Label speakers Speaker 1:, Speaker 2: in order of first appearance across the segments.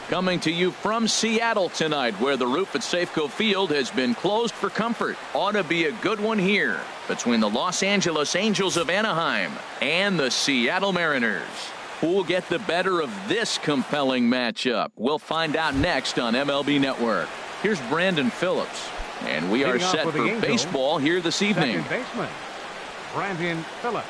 Speaker 1: Coming to you from Seattle tonight, where the roof at Safeco Field has been closed for comfort. Ought to be a good one here between the Los Angeles Angels of Anaheim and the Seattle Mariners. Who will get the better of this compelling matchup? We'll find out next on MLB Network. Here's Brandon Phillips, and we are set for baseball here this evening.
Speaker 2: Second baseman, Brandon Phillips.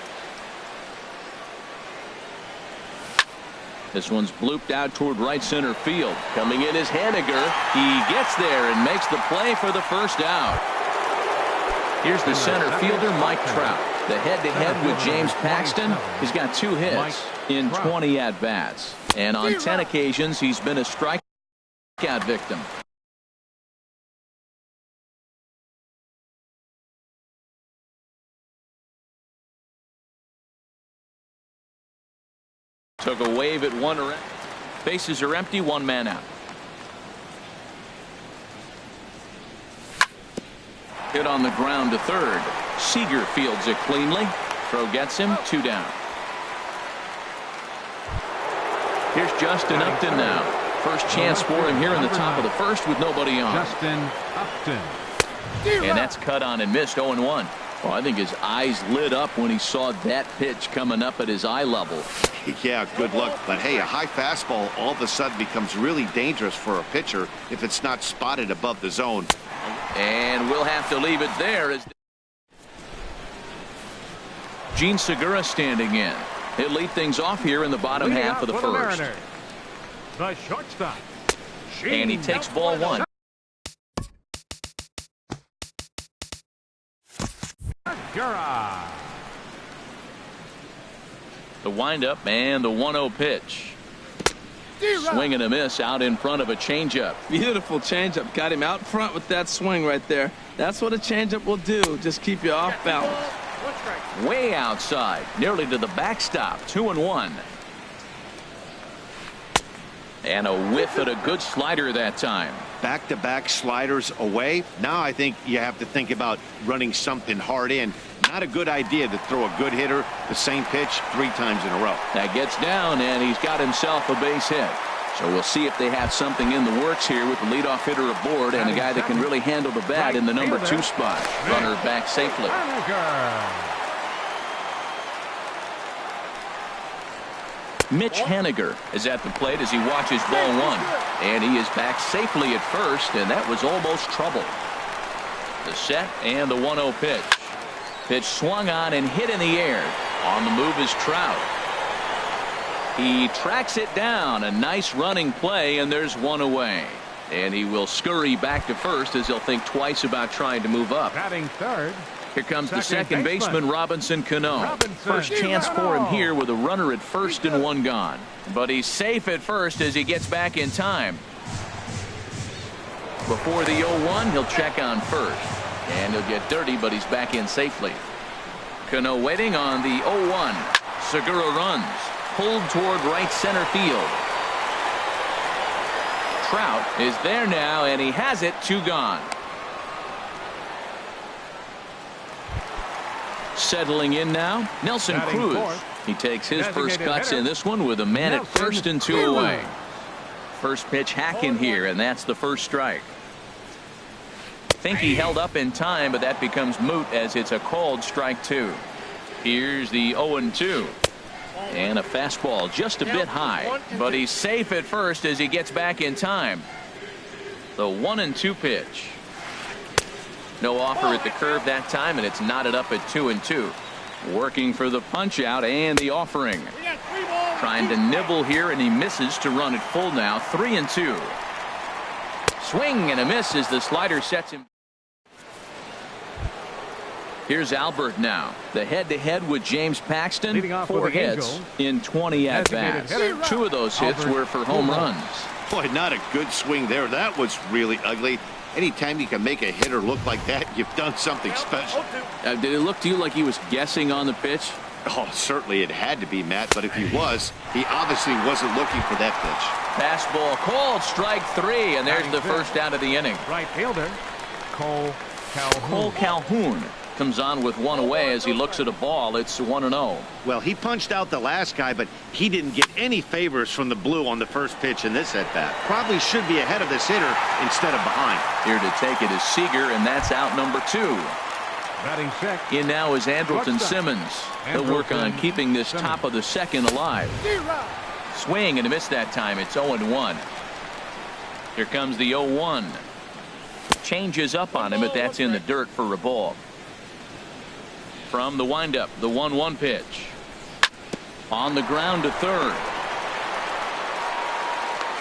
Speaker 1: This one's blooped out toward right center field. Coming in is Haniger. He gets there and makes the play for the first out. Here's the center fielder, Mike Trout. The head-to-head with James Paxton. He's got 2 hits in 20 at-bats. And on 10 occasions, he's been a strikeout victim. Took a wave at one. Bases are empty, 1 man out. Hit on the ground to third. Seager fields it cleanly. Throw gets him, 2 down. Here's Justin Upton now. First chance for him here in the top of the first with nobody on.
Speaker 2: Justin Upton.
Speaker 1: And that's cut on and missed, 0-1. Well, I think his eyes lit up when he saw that pitch coming up at his eye level.
Speaker 3: Yeah, good luck. But hey, a high fastball all of a sudden becomes really dangerous for a pitcher if it's not spotted above the zone.
Speaker 1: And we'll have to leave it there as Gene Segura standing in. He'll lead things off here in the bottom half of the first.
Speaker 2: The shortstop.
Speaker 1: And he takes ball 1. The windup and the 1-0 pitch. Swing and a miss out in front of a changeup.
Speaker 4: Beautiful changeup. Got him out front with that swing right there. That's what a changeup will do. Just keep you off balance.
Speaker 1: Way outside, nearly to the backstop. 2-1. And a whiff at a good slider that time.
Speaker 3: Back-to-back sliders away. Now I think you have to think about running something hard in. Not a good idea to throw a good hitter the same pitch 3 times in a row.
Speaker 1: That gets down, and he's got himself a base hit. So we'll see if they have something in the works here with the leadoff hitter aboard and a guy that can really handle the bat in the number 2 spot. Runner back safely. Mitch Haniger is at the plate as he watches ball 1. And he is back safely at first, and that was almost trouble. The set and the 1-0 pitch. Pitch swung on and hit in the air. On the move is Trout. He tracks it down. A nice running play, and there's 1 away. And he will scurry back to first as he'll think twice about trying to move up.
Speaker 2: Batting third.
Speaker 1: Here comes the second baseman, Robinson Cano. First chance for him here with a runner at first and 1 gone. But he's safe at first as he gets back in time. Before the 0-1, he'll check on first. And he'll get dirty, but he's back in safely. Cano waiting on the 0-1. Segura runs. Pulled toward right center field. Trout is there now, and he has it. 2 gone. Settling in now, Nelson Cruz. He takes his first cuts in this one with a man at first and 2 away. First pitch hacking here, and that's the first strike. Think he held up in time, but that becomes moot as it's a called strike 2. Here's the 0-2. And a fastball just a bit high, but he's safe at first as he gets back in time. The 1-2 pitch. No offer at the curve that time, and it's knotted up at 2-2. Working for the punch out and the offering. Trying to nibble here, and he misses to run it full now. 3-2. Swing and a miss as the slider sets him. Here's Albert now. The head-to-head with James Paxton. 4 hits in 20 at-bats. 2 of those hits were for home runs.
Speaker 3: Boy, not a good swing there. That was really ugly. Anytime you can make a hitter look like that, you've done something special.
Speaker 1: Did it look to you like he was guessing on the pitch?
Speaker 3: Oh, certainly it had to be, Matt, but if he was, he obviously wasn't looking for that pitch.
Speaker 1: Fastball called, strike 3, and there's the first out of the inning.
Speaker 2: Right fielder, Cole
Speaker 1: Calhoun comes on with one away as he looks at a ball. It's 1-0.
Speaker 3: Well, he punched out the last guy, but he didn't get any favors from the blue on the first pitch in this at-bat. Probably should be ahead of this hitter instead of behind.
Speaker 1: Here to take it is Seager, and that's out number 2.
Speaker 2: Batting sixth.
Speaker 1: In now is Andrelton Simmons. He'll work on keeping this top of the second alive. Swing and a miss that time. It's 0-1. Here comes the 0-1. Changes up on him, but that's in the dirt for a ball. From the windup, the 1-1 pitch. On the ground to third.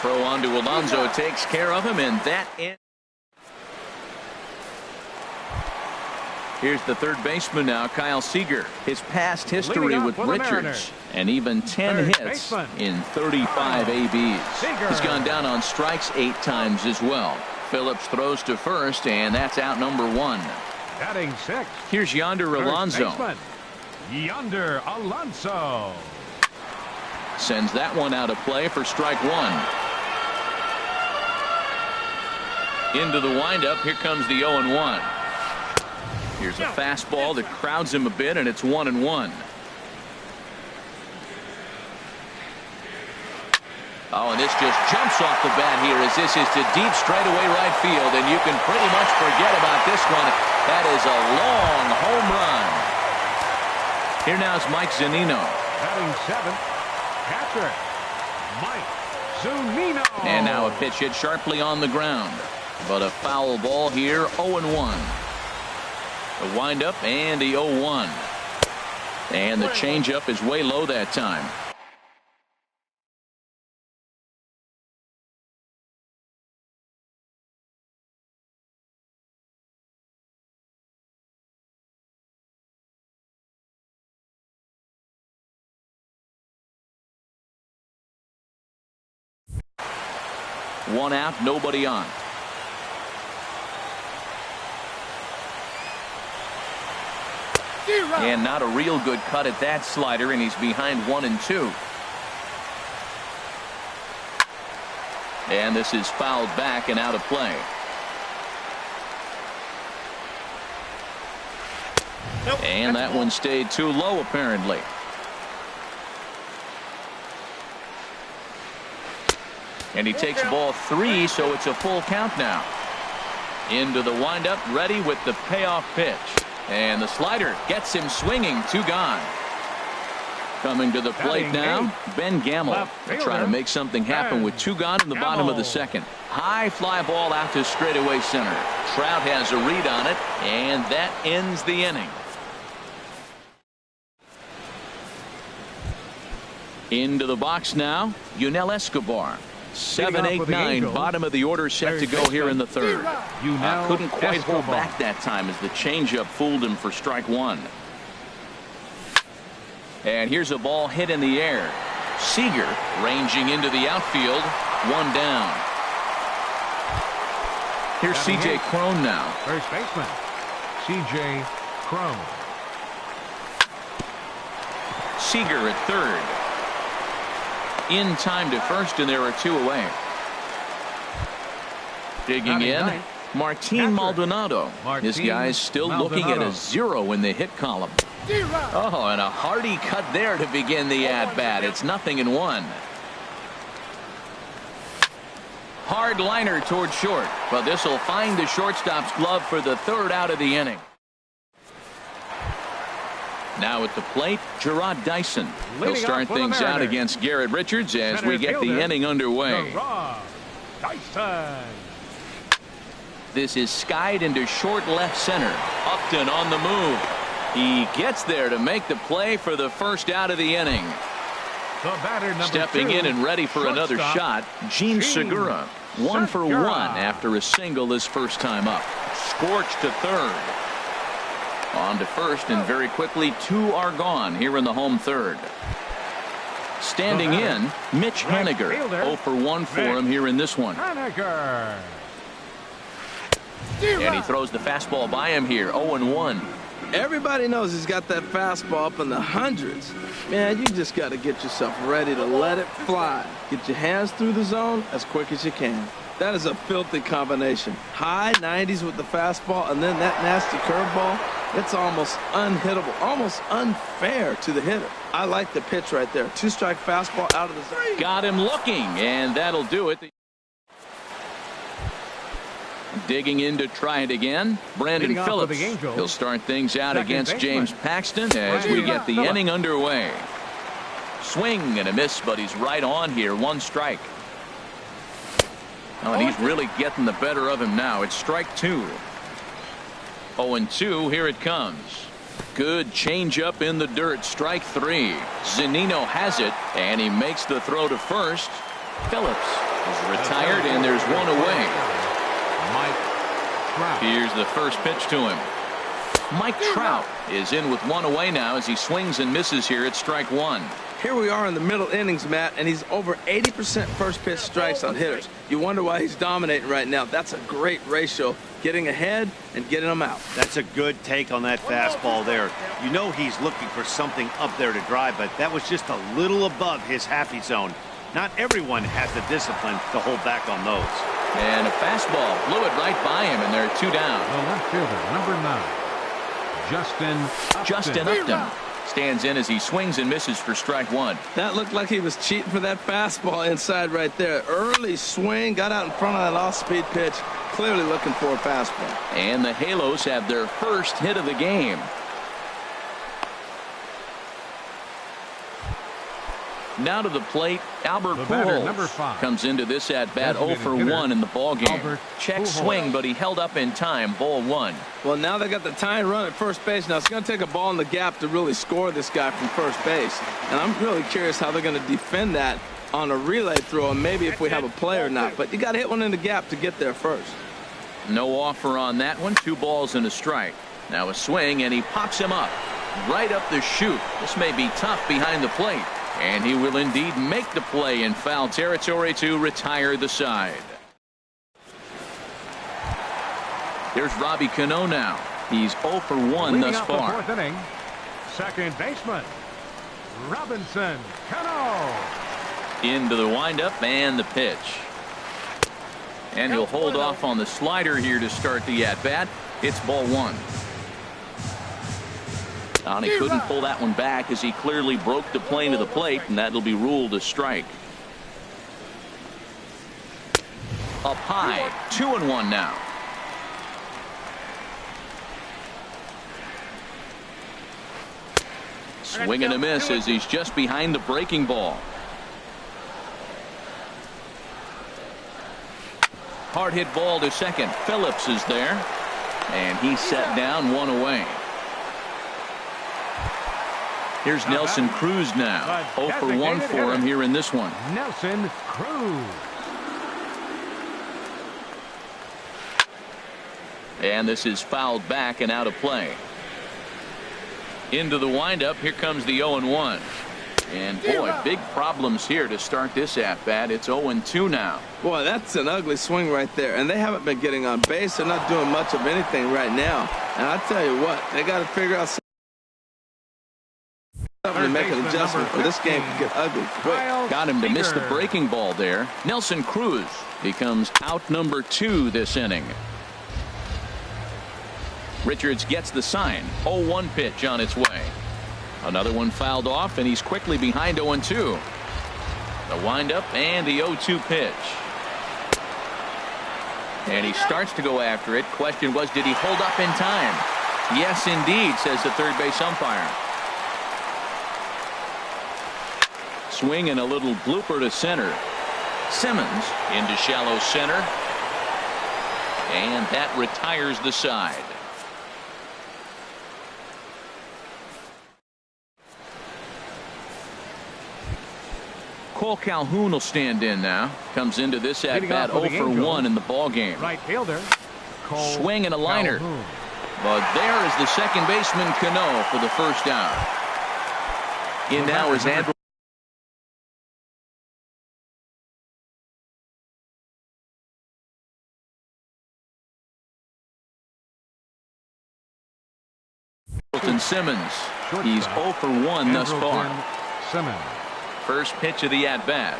Speaker 1: Throw on to Alonso takes care of him, and that ends. Here's the third baseman now, Kyle Seager. His past history with Richards, and even 10 hits in 35 ABs. He's gone down on strikes 8 times as well. Phillips throws to first, and that's out number 1.
Speaker 2: Batting sixth.
Speaker 1: Here's Yonder Alonso.
Speaker 2: Yonder Alonso.
Speaker 1: Sends that one out of play for strike 1. Into the windup. Here comes the 0-1. Here's a fastball that crowds him a bit, and it's 1-1. Oh, and this just jumps off the bat here as this is to deep straightaway right field, and you can pretty much forget about this one. That is a long home run. Here now is Mike Zunino.
Speaker 2: Batting seventh, catcher Mike Zunino.
Speaker 1: And now a pitch hit sharply on the ground, but a foul ball here. 0-1. The windup and the 0-1. And the changeup is way low that time. One out, nobody on. And not a real good cut at that slider, and he's behind 1-2. And this is fouled back and out of play. And that one stayed too low apparently. And he takes ball 3, so it's a full count now. Into the windup, ready with the payoff pitch. And the slider gets him swinging. 2 gone. Coming to the plate now, Ben Gamble. Trying to make something happen with 2 gone in the bottom of the second. High fly ball out to straightaway center. Trout has a read on it, and that ends the inning. Into the box now, Yunel Escobar. 7, 8, 9, bottom of the order set to go here in the third. Couldn't quite hold back that time as the changeup fooled him for strike 1. And here's a ball hit in the air. Seager ranging into the outfield. 1 down. Here's C.J. Cron now.
Speaker 2: First baseman C.J. Cron.
Speaker 1: Seager at third. In time to first, and there are 2 away. Digging in, Martin Maldonado. This guy's still looking at a 0 in the hit column. Oh, and a hearty cut there to begin the at-bat. It's 0-1. Hard liner toward short, but this will find the shortstop's glove for the 3rd out of the inning. Now at the plate, Gerard Dyson. He'll start things out against Garrett Richards as we get the inning underway. This is skied into short left center. Upton on the move. He gets there to make the play for the 1st out of the inning. Stepping in and ready for another shot, Gene Segura. 1 for 1 after a single his first time up. Scorched to third. On to first, and very quickly 2 are gone here in the home third. Standing in, Mitch Haniger. 0 for 1 for him here in this one. And he throws the fastball by him here. 0-1.
Speaker 4: Everybody knows he's got that fastball up in the hundreds. Man, you just got to get yourself ready to let it fly. Get your hands through the zone as quick as you can. That is a filthy combination. High 90s with the fastball and then that nasty curveball. It's almost unhittable, almost unfair to the hitter. I like the pitch right there. 2-strike fastball out of the zone.
Speaker 1: Got him looking, and that'll do it. Digging in to try it again, Brandon Phillips. He'll start things out against James Paxton as we get the inning underway. Swing and a miss, but he's right on here. 1 strike. Oh, and he's really getting the better of him now. It's strike 2. 0-2. Here it comes. Good changeup in the dirt. Strike 3. Zunino has it, and he makes the throw to first. Phillips is retired, and there's 1 away. Here's the first pitch to him. Mike Trout is in with 1 away now as he swings and misses here at strike 1.
Speaker 4: Here we are in the middle innings, Matt, and he's over 80% first pitch strikes on hitters. You wonder why he's dominating right now. That's a great ratio, getting ahead and getting them out.
Speaker 3: That's a good take on that fastball there. You know he's looking for something up there to drive, but that was just a little above his happy zone. Not everyone has the discipline to hold back on those.
Speaker 1: And a fastball blew it right by him, and there are 2 down.
Speaker 2: The left fielder, number 9,
Speaker 1: Justin Upton stands in as he swings and misses for strike 1.
Speaker 4: That looked like he was cheating for that fastball inside right there. Early swing, got out in front of that off-speed pitch, clearly looking for a fastball.
Speaker 1: And the Halos have their first hit of the game. Now to the plate, Albert Pujols comes into this at bat 0 for 1 in the ball game. Check swing, but he held up in time. Ball 1.
Speaker 4: Well, now they got the tying run at first base. Now it's going to take a ball in the gap to really score this guy from first base. And I'm really curious how they're going to defend that on a relay throw, and maybe if we have a play or not. But you got to hit one in the gap to get there first.
Speaker 1: No offer on that one. 2 balls and a strike. Now a swing, and he pops him up right up the chute. This may be tough behind the plate. And he will indeed make the play in foul territory to retire the side. Here's Robbie Cano now. He's 0 for 1 thus far.
Speaker 2: The 4th inning, second baseman, Robinson Cano.
Speaker 1: Into the windup and the pitch. And he'll hold off on the slider here to start the at-bat. It's ball 1. And he couldn't pull that one back as he clearly broke the plane of the plate, and that'll be ruled a strike. Up high, 2-1 now. Swing and a miss as he's just behind the breaking ball. Hard hit ball to second. Phillips is there, and he's set down 1 away. Here's Nelson Cruz now. 0 for 1 for him here in this one.
Speaker 2: Nelson Cruz.
Speaker 1: And this is fouled back and out of play. Into the windup. Here comes the 0-1. And boy, big problems here to start this at bat. It's 0-2 now.
Speaker 4: Boy, that's an ugly swing right there. And they haven't been getting on base. They're not doing much of anything right now. And I tell you what, they got to figure out something to make an adjustment, or this game can get ugly quick.
Speaker 1: Got him to miss the breaking ball there. Nelson Cruz becomes out number 2 this inning. Richards gets the sign. 0-1 pitch on its way. Another one fouled off, and he's quickly behind 0-2. The windup and the 0-2 pitch. And he starts to go after it. Question was, did he hold up in time? Yes, indeed, says the third base umpire. Swing and a little blooper to center. Simmons into shallow center. And that retires the side. Cole Calhoun will stand in now. Comes into this at bat 0 for 1 in the ball game.
Speaker 2: Right fielder. Cole
Speaker 1: Swing and a liner.
Speaker 2: Calhoun.
Speaker 1: But there is the second baseman Cano for the first down. In now is Andrew. Simmons. He's 0 for 1 thus far.
Speaker 2: Simmons.
Speaker 1: First pitch of the at bat.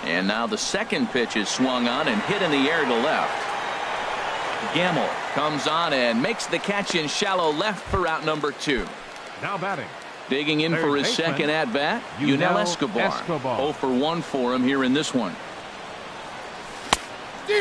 Speaker 1: And now the second pitch is swung on and hit in the air to left. Gamble comes on and makes the catch in shallow left for out number 2.
Speaker 2: Now batting.
Speaker 1: Digging in for his second at-bat, Yunel Escobar. 0 for 1 for him here in this one.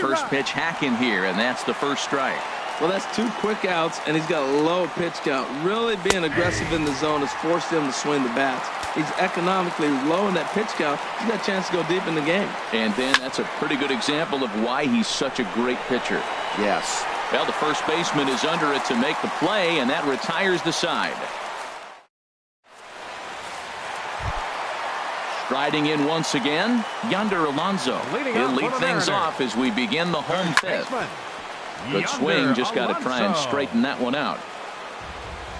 Speaker 1: First pitch hacking here, and that's the first strike.
Speaker 4: Well, that's 2 quick outs, and he's got a low pitch count. Really being aggressive in the zone has forced him to swing the bats. He's economically low in that pitch count. He's got a chance to go deep in the game.
Speaker 1: And then that's a pretty good example of why he's such a great pitcher.
Speaker 3: Yes.
Speaker 1: Well, the first baseman is under it to make the play, and that retires the side. Striding in once again, Yonder Alonso. He'll lead things off as we begin the home fifth. Good swing, just got to try and straighten that one out.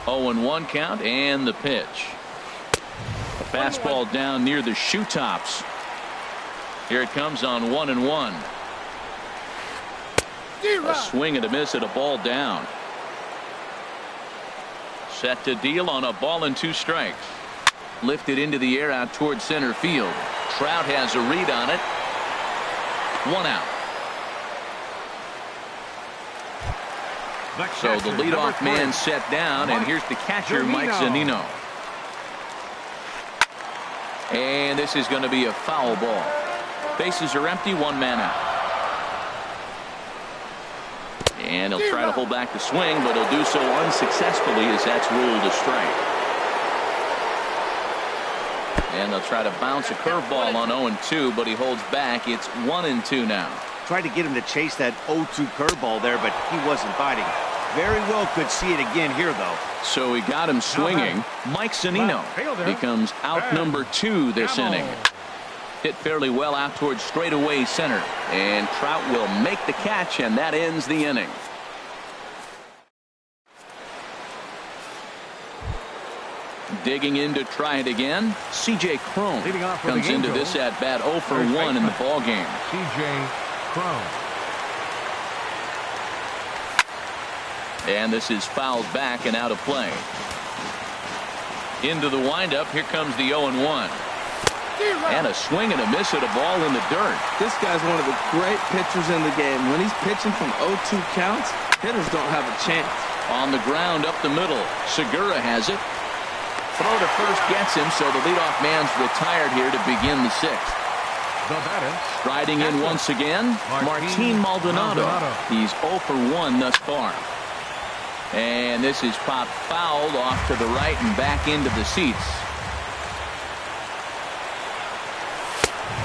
Speaker 1: 0-1 count, and the pitch. A fastball down near the shoe tops. Here it comes on 1-1. A swing and a miss at a ball down. Set to deal on a ball and 2 strikes. Lifted into the air out towards center field. Trout has a read on it. 1 out. So the leadoff man set down, and here's the catcher, Mike Zunino. And this is going to be a foul ball. Bases are empty, 1 man out. And he'll try to hold back the swing, but he'll do so unsuccessfully as that's ruled a strike. And they'll try to bounce a curveball on 0-2, but he holds back. It's 1-2 now.
Speaker 3: Tried to get him to chase that 0-2 curveball there, but he wasn't biting. Very well could see it again here, though.
Speaker 1: So he got him swinging. Mike Zunino becomes out number 2 this inning. Hit fairly well out towards straightaway center. And Trout will make the catch, and that ends the inning. Digging in to try it again, C.J. Cron comes into this at-bat 0 for 1 in the ball game.
Speaker 2: C.J. Cron.
Speaker 1: And this is fouled back and out of play. Into the windup, here comes the 0-1. And a swing and a miss at a ball in the dirt.
Speaker 4: This guy's one of the great pitchers in the game. When he's pitching from 0-2 counts, hitters don't have a chance.
Speaker 1: On the ground up the middle, Segura has it. Throw to first gets him, so the leadoff man's retired here to begin the 6th. Striding in once again, Martin Maldonado. He's 0 for 1 thus far. And this is popped fouled off to the right and back into the seats.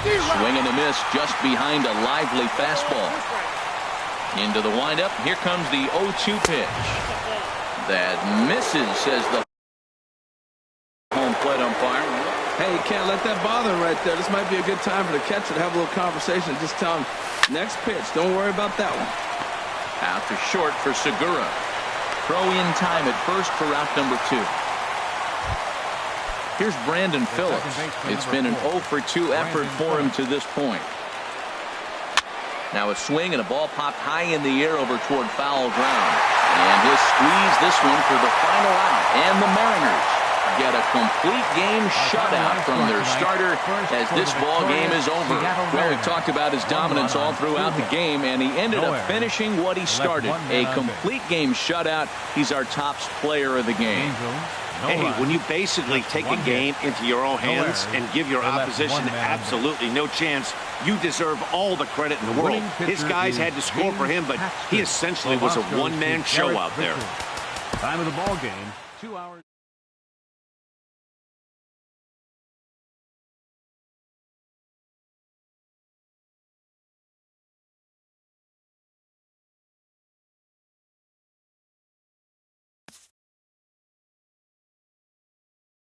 Speaker 1: Swing and a miss just behind a lively fastball. Into the windup, here comes the 0-2 pitch. That misses, says the home plate umpire.
Speaker 4: Hey, you can't let that bother him right there. This might be a good time for the catcher to have a little conversation. Just tell him, next pitch, don't worry about that one.
Speaker 1: Out to short for Segura. Throw in time at first for out number 2. Here's Brandon Phillips. It's been an 0 for 2 effort for him to this point. Now a swing and a ball popped high in the air over toward foul ground. And he'll squeeze this one for the final out. And the Mariners get a complete game shutout from their starter as this ball game is over. Well, we talked about his dominance all throughout the game, and he ended up finishing what he started. A complete game shutout. He's our top player of the game.
Speaker 3: Hey, when you basically take a game into your own hands and give your opposition absolutely no chance, you deserve all the credit in the world. His guys had to score for him, but he essentially was a one-man show out there.
Speaker 2: Time of the ball game, 2 hours.